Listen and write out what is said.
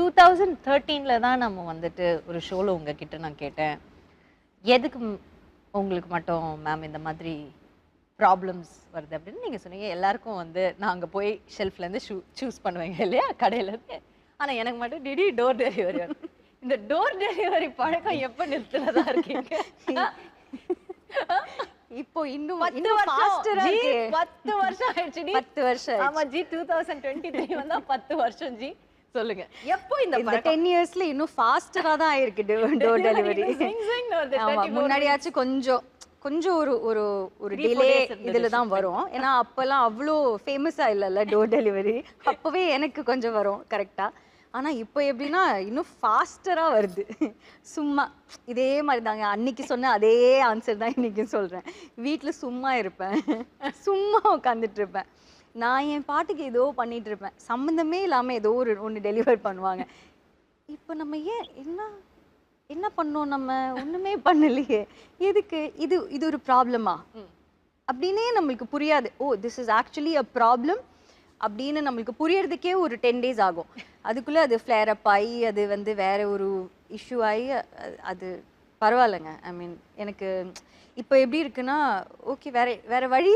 2013ல தான் நம்ம வந்துட்டு ஒரு ஷோல உங்ககிட்ட நான் கேட்டேன். எதுக்கு உங்களுக்கு மட்டும் மேம் இந்த மாதிரி ப்ராப்ளம்ஸ் வருது அப்படின்னு நீங்க சொன்னீங்க. எல்லாருக்கும் வந்து நான் அங்க போய் ஷெல்ஃப்லேருந்து சூஸ் பண்ணுவேங்க இல்லையா கடையிலேருந்து. ஆனா எனக்கு மட்டும் டோர் டெலிவரி வரும். இந்த டோர் டெலிவரி பழக்கம் எப்ப நிறுத்துறதா இருக்கீங்க? இப்போ இன்னும் 10 வருஷம் ஜி, 10 வருஷம் ஆயிடுச்சு டி. 10 வருஷம் ஆமா ஜி, 2023 வந்தா 10 வருஷம் ஜி. சொல்லுங்க. எப்போ இந்த 10 இயர்ஸ்ல இன்னும் ஃபாஸ்டரா தான் ஆயிருக்கு டோர் டெலிவரி. ஆமா, முன்னாடியாச்சும் கொஞ்சம் ஒரு ஒரு ஒரு டிலே இதுல தான் வரும். ஏன்னா அப்பெல்லாம் அவ்வளோ ஃபேமஸா இல்லைல்ல டோர் டெலிவரி. அப்பவே எனக்கு கொஞ்சம் வரும் கரெக்டா. ஆனா இப்போ எப்படின்னா இன்னும் ஃபாஸ்டரா வருது. சும்மா இதே மாதிரி தாங்க அன்னைக்கு சொன்ன அதே ஆன்சர் தான் இன்னைக்கும் சொல்றேன். வீட்டுல சும்மா இருப்பேன், சும்மா உட்காந்துட்டு இருப்பேன். நான் என் பாட்டுக்கு ஏதோ பண்ணிட்டு இருப்பேன். சம்மந்தமே இல்லாம ஏதோ ஒன்று டெலிவர் பண்ணுவாங்க. இப்போ நம்ம ஏன் என்ன பண்ணோம், நம்ம ஒண்ணுமே பண்ணலையே, எதுக்கு இது ஒரு ப்ராப்ளமா அப்படின்னே நம்மளுக்கு புரியாது. Oh, this is actually a problem அப்படின்னு நம்மளுக்கு புரியறதுக்கே ஒரு 10 days ஆகும். அதுக்குள்ள அது ஃப்ளேர் அப் ஆகி அது வந்து வேற ஒரு இஷ்யூ ஆகி அது பரவாயில்லைங்க. ஐ மீன் எனக்கு இப்போ எப்படி இருக்குன்னா ஓகே, வேற வழி